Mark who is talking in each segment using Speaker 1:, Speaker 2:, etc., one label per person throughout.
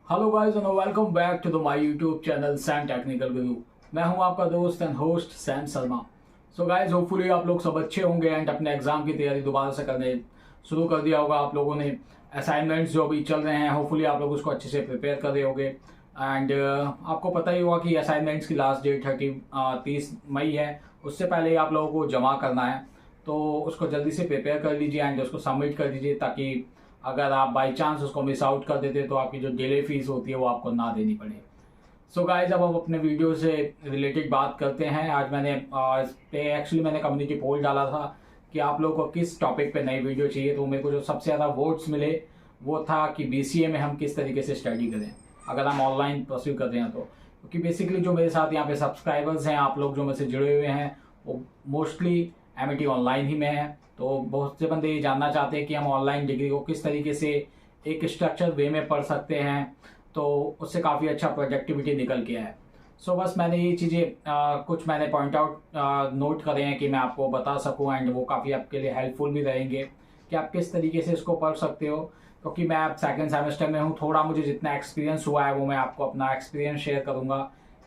Speaker 1: Hello guys and welcome back to the my YouTube channel Sam Technical Guru. मैं हूं आपका दोस्त and host Sam Sharma. So guys hopefully आप लोग सब अच्छे होंगे एंड अपने एग्जाम की तैयारी दोबारा से करने शुरू कर दिया होगा आप लोगों ने। असाइनमेंट्स जो अभी चल रहे हैं होपफुली आप लोग उसको अच्छे से प्रिपेयर कर रहे होंगे एंड आपको पता ही होगा कि असाइनमेंट्स की लास्ट डेट 30 मई है। उससे पहले ही आप लोगों को जमा करना है, तो उसको जल्दी से प्रिपेयर कर लीजिए एंड उसको सबमिट कर दीजिए, ताकि अगर आप बाई चांस उसको मिस आउट कर देते तो आपकी जो डिले फीस होती है वो आपको ना देनी पड़े। सो गाइज अब हम अपने वीडियो से रिलेटेड बात करते हैं। आज मैंने इस पे एक्चुअली मैंने कम्युनिटी पोल डाला था कि आप लोगों को किस टॉपिक पे नई वीडियो चाहिए, तो मेरे को जो सबसे ज़्यादा वोट्स मिले वो था कि बीसीए में हम किस तरीके से स्टडी करें अगर हम ऑनलाइन परस्यू कर रहे हैं तो। क्योंकि बेसिकली जो मेरे साथ यहाँ पे सब्सक्राइबर्स हैं, आप लोग जो मेरे से जुड़े हुए हैं, वो मोस्टली एमईटी ऑनलाइन ही में है। तो बहुत से बंदे ये जानना चाहते हैं कि हम ऑनलाइन डिग्री को किस तरीके से एक स्ट्रक्चर वे में पढ़ सकते हैं, तो उससे काफ़ी अच्छा प्रोडक्टिविटी निकल के है। सो बस मैंने ये चीज़ें कुछ मैंने पॉइंट आउट नोट करे हैं कि मैं आपको बता सकूं एंड वो काफ़ी आपके लिए हेल्पफुल भी रहेंगे कि आप किस तरीके से इसको पढ़ सकते हो। क्योंकि मैं अब सेकेंड सेमेस्टर में हूँ, थोड़ा मुझे जितना एक्सपीरियंस हुआ है वो मैं आपको अपना एक्सपीरियंस शेयर करूँगा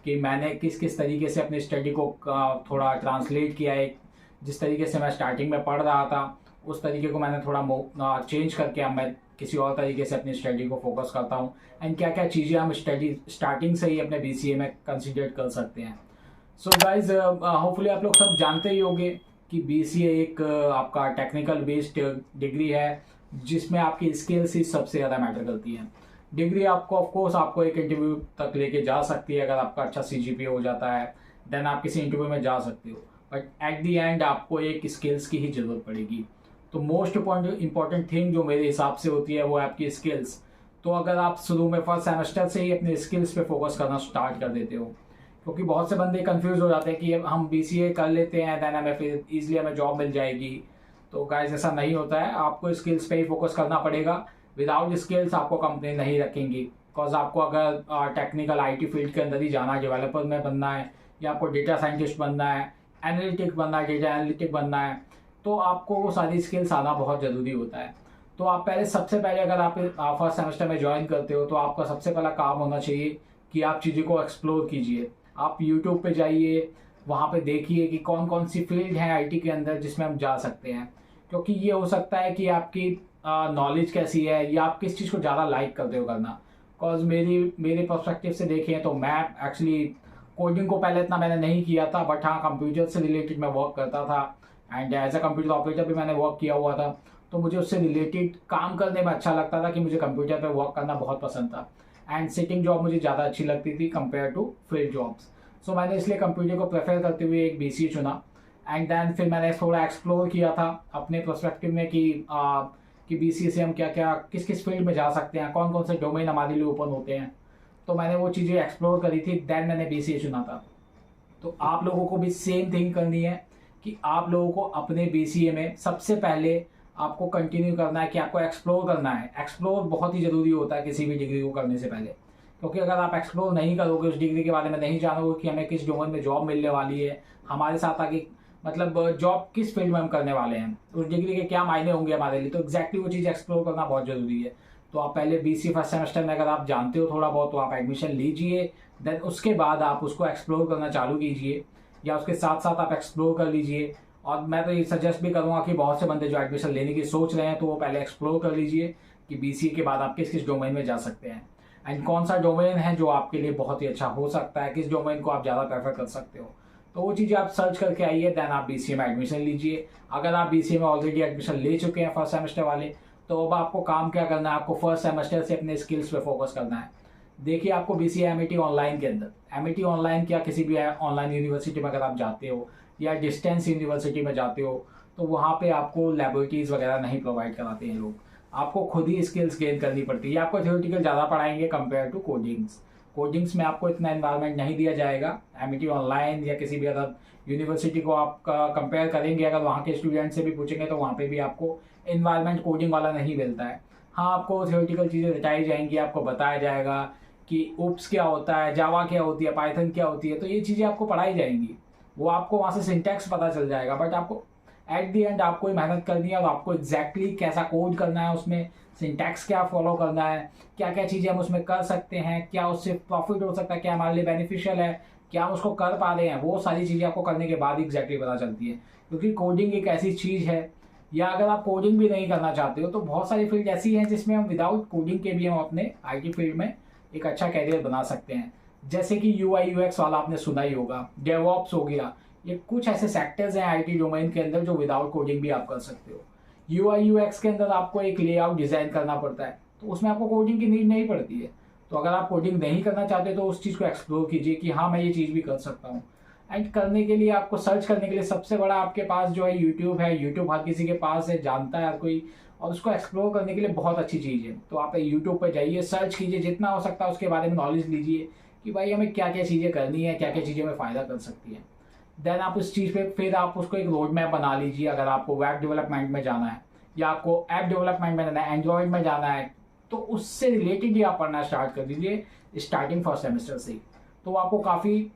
Speaker 1: कि मैंने किस किस तरीके से अपनी स्टडी को थोड़ा ट्रांसलेट किया है। जिस तरीके से मैं स्टार्टिंग में पढ़ रहा था उस तरीके को मैंने थोड़ा चेंज करके अब मैं किसी और तरीके से अपनी स्टडी को फोकस करता हूँ एंड क्या क्या चीज़ें हम स्टडी स्टार्टिंग से ही अपने बीसीए में कंसिडर कर सकते हैं। सो गाइज होपफुली आप लोग सब जानते ही होंगे कि बीसीए एक आपका टेक्निकल बेस्ड डिग्री है जिसमें आपकी स्किल्स ही सबसे ज़्यादा मैटर करती है। डिग्री आपको ऑफ कोर्स आपको एक इंटरव्यू तक लेके जा सकती है। अगर आपका अच्छा सीजीपीए हो जाता है देन आप किसी इंटरव्यू में जा सकते हो, बट एट दी एंड आपको एक स्किल्स की ही ज़रूरत पड़ेगी। तो मोस्ट इंपॉर्टेंट थिंग जो मेरे हिसाब से होती है वो है आपकी स्किल्स। तो अगर आप शुरू में फर्स्ट सेमेस्टर से ही अपने स्किल्स पे फोकस करना स्टार्ट कर देते हो, क्योंकि बहुत से बंदे कंफ्यूज हो जाते हैं कि हम बीसीए कर लेते हैं देन हमें फिर ईजिली हमें जॉब मिल जाएगी। तो गाइस ऐसा नहीं होता है, आपको स्किल्स पे ही फोकस करना पड़ेगा। विदाउट स्किल्स आपको कंपनी नहीं रखेंगी। बिकॉज आपको अगर टेक्निकल आईटी फील्ड के अंदर ही जाना है, डेवलपर में बनना है या आपको डेटा साइंटिस्ट बनना है, एनालिटिक बनना है, डेटा एनालिटिक बनना है, तो आपको वो सारी स्किल्स आना बहुत ज़रूरी होता है। तो आप पहले सबसे पहले अगर आप फर्स्ट सेमेस्टर में ज्वाइन करते हो तो आपका सबसे पहला काम होना चाहिए कि आप चीज़ों को एक्सप्लोर कीजिए। आप यूट्यूब पे जाइए, वहाँ पे देखिए कि कौन कौन सी फील्ड है आईटी के अंदर जिसमें हम जा सकते हैं। क्योंकि ये हो सकता है कि आपकी नॉलेज कैसी है या आप किस चीज़ को ज़्यादा लाइक करते हो करना। बिकॉज मेरे पर्सपेक्टिव से देखें तो मैं एक्चुअली कोडिंग को पहले इतना मैंने नहीं किया था, बट हाँ कंप्यूटर से रिलेटेड मैं वर्क करता था and as a computer operator भी मैंने वर्क किया हुआ था। तो मुझे उससे रिलेटेड काम करने में अच्छा लगता था कि मुझे कंप्यूटर पे वर्क करना बहुत पसंद था एंड सिटिंग जॉब मुझे ज़्यादा अच्छी लगती थी कंपेयर टू फील्ड जॉब्स। सो मैंने इसलिए कंप्यूटर को प्रेफर करते हुए एक बीसीए चुना एंड देन फिर मैंने थोड़ा एक्सप्लोर किया था अपने पर्सपेक्टिव में कि बीसीए से हम क्या क्या किस किस फील्ड में जा सकते हैं, कौन कौन से डोमेन हमारे लिए ओपन होते हैं। तो मैंने वो चीज़ें एक्सप्लोर करी थी, देन मैंने बीसीए चुना था। तो आप लोगों को भी सेम थिंग करनी है कि आप लोगों को अपने बीसीए में सबसे पहले आपको कंटिन्यू करना है कि आपको एक्सप्लोर करना है। एक्सप्लोर बहुत ही ज़रूरी होता है किसी भी डिग्री को करने से पहले, क्योंकि अगर आप एक्सप्लोर नहीं करोगे, उस डिग्री के बारे में नहीं जानोगे कि हमें किस डोमेन में जॉब मिलने वाली है, हमारे साथ आगे मतलब जॉब किस फील्ड में हम करने वाले हैं, उस डिग्री के क्या मायने होंगे हमारे लिए, तो एग्जैक्टली वो चीज़ एक्सप्लोर करना बहुत ज़रूरी है। तो आप पहले बीसीए फर्स्ट सेमेस्टर में अगर आप जानते हो थोड़ा बहुत तो आप एडमिशन लीजिए, देन उसके बाद आप उसको एक्सप्लोर करना चालू कीजिए या उसके साथ साथ आप एक्सप्लोर कर लीजिए। और मैं तो ये सजेस्ट भी करूँगा कि बहुत से बंदे जो एडमिशन लेने की सोच रहे हैं तो वो पहले एक्सप्लोर कर लीजिए कि बीसीए के बाद आप किस किस डोमेन में जा सकते हैं एंड कौन सा डोमेन है जो आपके लिए बहुत ही अच्छा हो सकता है, किस डोमेन को आप ज़्यादा प्रेफर कर सकते हो। तो वो चीज़ें आप सर्च करके आइए, देन आप बीसीए में एडमिशन लीजिए। अगर आप बीसीए में ऑलरेडी एडमिशन ले चुके हैं फर्स्ट सेमेस्टर वाले, तो अब आपको काम क्या करना है, आपको फर्स्ट सेमेस्टर से अपने स्किल्स पे फोकस करना है। देखिए आपको बीसीए एमईटी ऑनलाइन के अंदर, एमईटी ऑनलाइन क्या किसी भी ऑनलाइन यूनिवर्सिटी में अगर आप जाते हो या डिस्टेंस यूनिवर्सिटी में जाते हो तो वहाँ पे आपको लैबोरेटरीज वगैरह नहीं प्रोवाइड कराते हैं लोग। आपको खुद ही स्किल्स गेन करनी पड़ती है। आपको थ्योरेटिकल ज़्यादा पढ़ाएंगे कंपेयर टू कोडिंग्स में आपको इतना एनवायरनमेंट नहीं दिया जाएगा। एमईटी ऑनलाइन या किसी भी अदर यूनिवर्सिटी को आप कंपेयर करेंगे, अगर वहाँ के स्टूडेंट से भी पूछेंगे तो वहाँ पे भी आपको एनवायरनमेंट कोडिंग वाला नहीं मिलता है। हाँ आपको थ्योरेटिकल चीज़ें बताई जाएंगी, आपको बताया जाएगा कि उप्स क्या होता है, जावा क्या होती है, पाइथन क्या होती है, तो ये चीज़ें आपको पढ़ाई जाएंगी। वो आपको वहाँ से सिंटैक्स पता चल जाएगा, बट आपको एट द एंड आपको ही मेहनत करनी है और आपको एग्जैक्टली कैसा कोड करना है, उसमें सिंटैक्स क्या फॉलो करना है, क्या क्या चीज़ें हम उसमें कर सकते हैं, क्या उससे प्रॉफिट हो सकता है, क्या हमारे लिए बेनिफिशियल है, क्या हम उसको कर पा रहे हैं, वो सारी चीज़ें आपको करने के बाद एग्जैक्टली पता चलती है। क्योंकि कोडिंग एक ऐसी चीज़ है, या अगर आप कोडिंग भी नहीं करना चाहते हो तो बहुत सारी फील्ड ऐसी हैं जिसमें हम विदाउट कोडिंग के भी हम अपने आईटी फील्ड में एक अच्छा कैरियर बना सकते हैं। जैसे कि यूआई यूएक्स वाला आपने सुना ही होगा, डेवऑप्स हो गया, ये कुछ ऐसे सेक्टर्स हैं आईटी डोमेन के अंदर जो विदाउट कोडिंग भी आप कर सकते हो। यूआई यूएक्स के अंदर आपको एक लेआउट डिजाइन करना पड़ता है, तो उसमें आपको कोडिंग की नीड नहीं पड़ती है। तो अगर आप कोडिंग नहीं करना चाहते तो उस चीज़ को एक्सप्लोर कीजिए कि हाँ मैं ये चीज़ भी कर सकता हूँ। एंड करने के लिए आपको सर्च करने के लिए सबसे बड़ा आपके पास जो है यूट्यूब है। यूट्यूब हर किसी के पास है, जानता है हर कोई, और उसको एक्सप्लोर करने के लिए बहुत अच्छी चीज़ है। तो आप यूट्यूब पर जाइए, सर्च कीजिए, जितना हो सकता है उसके बारे में नॉलेज लीजिए कि भाई हमें क्या क्या चीज़ें करनी है, क्या क्या चीज़ें हमें फ़ायदा कर सकती है। देन आप उस चीज़ पे फिर आप उसको एक रोड मैप बना लीजिए। अगर आपको वेब डेवलपमेंट में जाना है या आपको ऐप डेवलपमेंट में जाना है, एंड्रॉयड में जाना है, तो उससे रिलेटेड ही आप पढ़ना स्टार्ट कर दीजिए स्टार्टिंग फर्स्ट सेमेस्टर से ही। तो आपको काफ़ी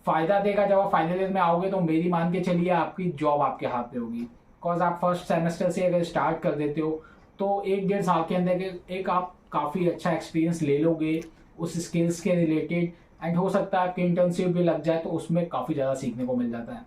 Speaker 1: फायदा देगा। जब आप फाइनल ईयर में आओगे तो मेरी मान के चलिए आपकी जॉब आपके हाथ में होगी। बिकॉज आप फर्स्ट सेमेस्टर से अगर स्टार्ट कर देते हो तो 1-1.5 साल के अंदर एक आप काफ़ी अच्छा एक्सपीरियंस ले लोगे उस स्किल्स के रिलेटेड। एंड हो सकता है आपकी इंटर्नशिप भी लग जाए तो उसमें काफ़ी ज़्यादा सीखने को मिल जाता है।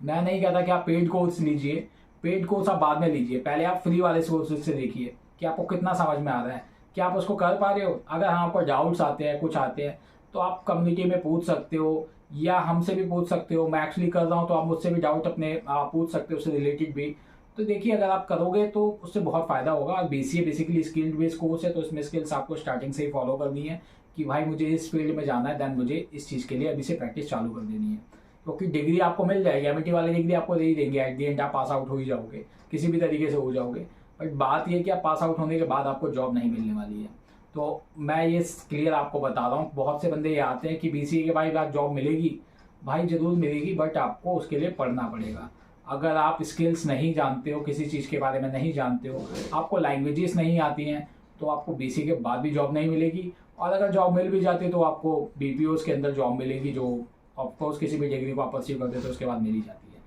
Speaker 1: मैं नहीं कहता कि आप पेड कोर्स लीजिए, पेड कोर्स आप बाद में लीजिए, पहले आप फ्री वाले कोर्सेज से देखिए कि आपको कितना समझ में आ रहा है, क्या आप उसको कर पा रहे हो। अगर हाँ आपको डाउट्स आते हैं, कुछ आते हैं, तो आप कम्युनिटी में पूछ सकते हो या हमसे भी पूछ सकते हो। मैं एक्चुअली कर रहा हूँ तो आप मुझसे भी डाउट अपने पूछ सकते हो उससे रिलेटेड भी। तो देखिए अगर आप करोगे तो उससे बहुत फ़ायदा होगा। और BCA basically skilled based course है, तो इसमें स्किल्स आपको स्टार्टिंग से ही फॉलो करनी है कि भाई मुझे इस फील्ड में जाना है, देन मुझे इस चीज़ के लिए अभी से प्रैक्टिस चालू कर देनी है। क्योंकि डिग्री आपको मिल जाएगी, एमईटी वाले डिग्री आपको दे ही देंगे, एट दी एंड आप पास आउट हो ही जाओगे, किसी भी तरीके से हो जाओगे। बट बात यह कि आप पास आउट होने के बाद आपको जॉब नहीं मिलने वाली है। तो मैं ये क्लियर आपको बता रहा हूँ। बहुत से बंदे ये आते हैं कि बीसीए के बाद जॉब मिलेगी, भाई जरूर मिलेगी, बट आपको उसके लिए पढ़ना पड़ेगा। अगर आप स्किल्स नहीं जानते हो, किसी चीज़ के बारे में नहीं जानते हो, आपको लैंग्वेजेस नहीं आती हैं, तो आपको बीसीए के बाद भी जॉब नहीं मिलेगी। और अगर जॉब मिल भी जाती है तो आपको बीपीओज के अंदर जॉब मिलेगी, जो ऑफकोर्स किसी भी डिग्री को आप परस्यू करते हो उसके बाद मिल ही जाती है।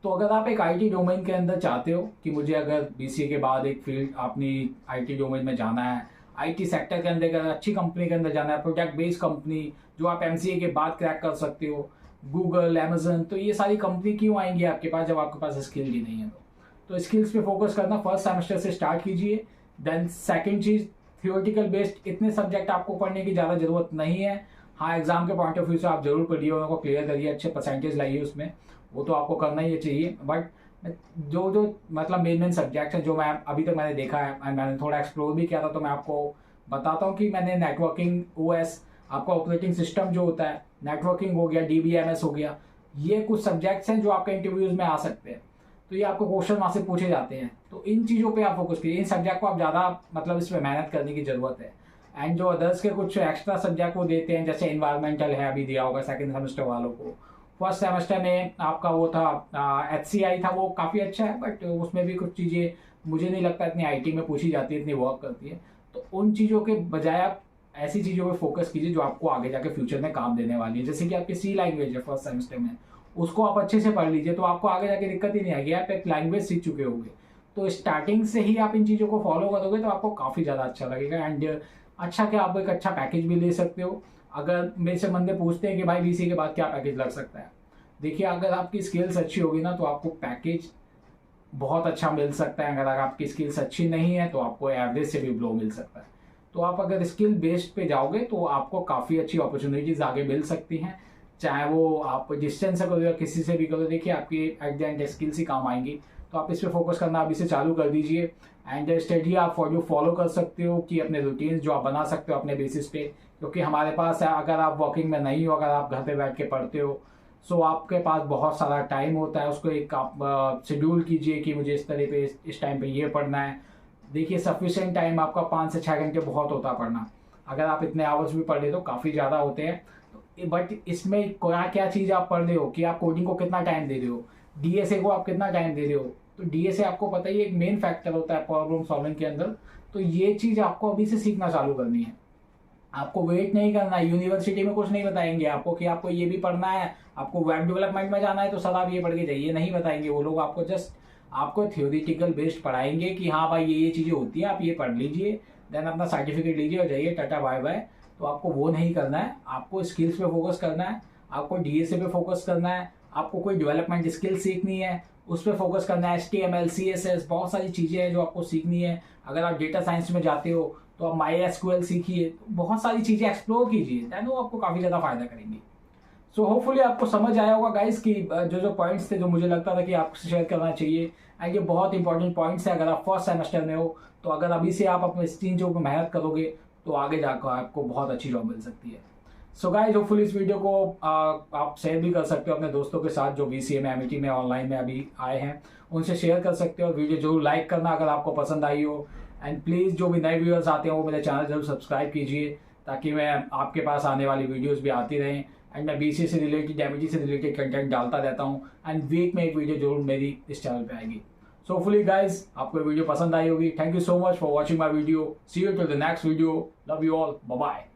Speaker 1: तो अगर आप एक आईटी डोमेन के अंदर चाहते हो कि मुझे अगर बीसीए के बाद एक फील्ड अपनी आईटी डोमेन में जाना है, आईटी सेक्टर के अंदर अगर अच्छी कंपनी के अंदर जाना है, प्रोडक्ट बेस्ड कंपनी जो आप एमसीए के बाद क्रैक कर सकते हो, गूगल, अमेजन, तो ये सारी कंपनी क्यों आएंगी आपके पास जब आपके पास स्किल ही नहीं है। तो स्किल्स पे फोकस करना फर्स्ट सेमेस्टर से स्टार्ट कीजिए। देन सेकंड चीज़, थियोरेटिकल बेस्ड इतने सब्जेक्ट आपको पढ़ने की ज़्यादा जरूरत नहीं है। हाँ एग्जाम के पॉइंट ऑफ व्यू से आप जरूर पढ़िए, उनको क्लियर करिए, अच्छे परसेंटेज लाइए उसमें, वो तो आपको करना ही चाहिए। बट जो जो मतलब मेन सब्जेक्ट हैं जो मैं अभी तक मैंने देखा है, मैंने थोड़ा एक्सप्लोर भी किया था, तो मैं आपको बताता हूँ कि मैंने नेटवर्किंग ओएस, आपका ऑपरेटिंग सिस्टम जो होता है, नेटवर्किंग हो गया, डीबीएमएस हो गया, ये कुछ सब्जेक्ट्स हैं जो आपके इंटरव्यूज में आ सकते हैं। तो ये आपको क्वेश्चन वहाँ से पूछे जाते हैं, तो इन चीज़ों पे आप फोकस कीजिए। इन सब्जेक्ट को आप ज़्यादा मतलब इसमें मेहनत करने की ज़रूरत है। एंड जो अदर्स के कुछ एक्स्ट्रा सब्जेक्ट वो देते हैं, जैसे इन्वायरमेंटल है, अभी दिया होगा सेकंड सेमेस्टर वालों को। फर्स्ट सेमेस्टर में आपका वो था एचसीआई था, वो काफ़ी अच्छा है, बट उसमें भी कुछ चीज़ें मुझे नहीं लगता इतनी आईटी में पूछी जाती है, इतनी वर्क करती है। तो उन चीज़ों के बजाय आप ऐसी चीज़ों पे फोकस कीजिए जो आपको आगे जाके फ्यूचर में काम देने वाली है। जैसे कि आपकी सी लैंग्वेज है फर्स्ट सेमेस्टर में, उसको आप अच्छे से पढ़ लीजिए, तो आपको आगे जाके दिक्कत ही नहीं आएगी, आप एक लैंग्वेज सीख चुके होंगे। तो स्टार्टिंग से ही आप इन चीज़ों को फॉलो करोगे तो आपको काफ़ी ज़्यादा अच्छा लगेगा। एंड अच्छा क्या, आप एक अच्छा पैकेज भी ले सकते हो। अगर मेरे से बंदे पूछते हैं कि भाई बीसीए के बाद क्या पैकेज लग सकता है, देखिए अगर आपकी स्किल्स अच्छी होगी ना तो आपको पैकेज बहुत अच्छा मिल सकता है। अगर आपकी स्किल्स अच्छी नहीं है तो आपको एवरेज से भी लो मिल सकता है। तो आप अगर स्किल बेस्ड पे जाओगे तो आपको काफ़ी अच्छी अपॉर्चुनिटीज आगे मिल सकती हैं, चाहे वो आप डिस्टेंस से करो या किसी से भी करो। देखिए आपकी एट द एंड स्किल्स ही काम आएंगी। तो आप इस पर फोकस करना अभी से चालू कर दीजिए। एंड स्टडी आप फॉलो कर सकते हो कि अपने रूटीन्स जो आप बना सकते हो अपने बेसिस पे, क्योंकि हमारे पास है, अगर आप वर्किंग में नहीं हो, अगर आप घर पे बैठ के पढ़ते हो, सो आपके पास बहुत सारा टाइम होता है, उसको एक आप शेड्यूल कीजिए कि मुझे इस तरह पे इस टाइम पे ये पढ़ना है। देखिए सफिशिएंट टाइम आपका 5 से 6 घंटे बहुत होता है पढ़ना। अगर आप इतने आवर्स भी पढ़ ले तो काफ़ी ज़्यादा होते हैं। तो बट इसमें क्या चीज़ आप पढ़ रहे हो, कि आप कोडिंग को कितना टाइम दे रहे हो, डीएसए को आप कितना टाइम दे रहे हो। तो डीएसए आपको पता ही एक मेन फैक्टर होता है प्रॉब्लम सॉल्विंग के अंदर। तो ये चीज़ आपको अभी से सीखना चालू करनी है। आपको वेट नहीं करना है, यूनिवर्सिटी में कुछ नहीं बताएंगे आपको कि आपको ये भी पढ़ना है, आपको वेब डेवलपमेंट में जाना है तो सर आप ये पढ़ के जाइए, नहीं बताएंगे वो लोग। आपको जस्ट आपको थियोरिटिकल बेस्ड पढ़ाएंगे कि हाँ भाई ये चीज़ें होती है, आप ये पढ़ लीजिए, देन अपना सर्टिफिकेट लीजिए और जाइए, टाटा बाय बाय। तो आपको वो नहीं करना है, आपको स्किल्स पे फोकस करना है, आपको डीएसए पे फोकस करना है, आपको कोई डेवलपमेंट स्किल सीखनी है उस पर फोकस करना है, HTML CSS बहुत सारी चीज़ें हैं जो आपको सीखनी है। अगर आप डेटा साइंस में जाते हो तो आप MySQL सीखिए, तो बहुत सारी चीज़ें एक्सप्लोर कीजिए, दैन वो आपको काफ़ी ज़्यादा फायदा करेंगी। सो होपफुली आपको समझ आया होगा गाइस कि जो जो पॉइंट्स थे जो मुझे लगता था कि आपसे शेयर करना चाहिए, एंड ये बहुत इंपॉर्टेंट पॉइंट्स है। अगर आप फर्स्ट सेमेस्टर में हो तो अगर अभी से आप अपने इस 3 जॉब में मेहनत करोगे तो आगे जाकर आपको बहुत अच्छी जॉब मिल सकती है। सो गाइस होपफुली इस वीडियो को आप शेयर भी कर सकते हो अपने दोस्तों के साथ जो BCA में MET में ऑनलाइन में अभी आए हैं, उनसे शेयर कर सकते हो। वीडियो जरूर लाइक करना अगर आपको पसंद आई हो, एंड प्लीज़ जो भी नए व्यूअर्स आते हैं वो मेरे चैनल जरूर सब्सक्राइब कीजिए ताकि मैं आपके पास आने वाली वीडियोस भी आती रहें। एंड मैं BCA से रिलेटेड MET से रिलेटेड कंटेंट डालता रहता हूँ, एंड वीक में एक वीडियो जरूर मेरी इस चैनल पे आएगी। सो होपफुली गाइज आपको वीडियो पसंद आई होगी। Thank you so much for watching my video. See you till the next video. Love you all, bye bye.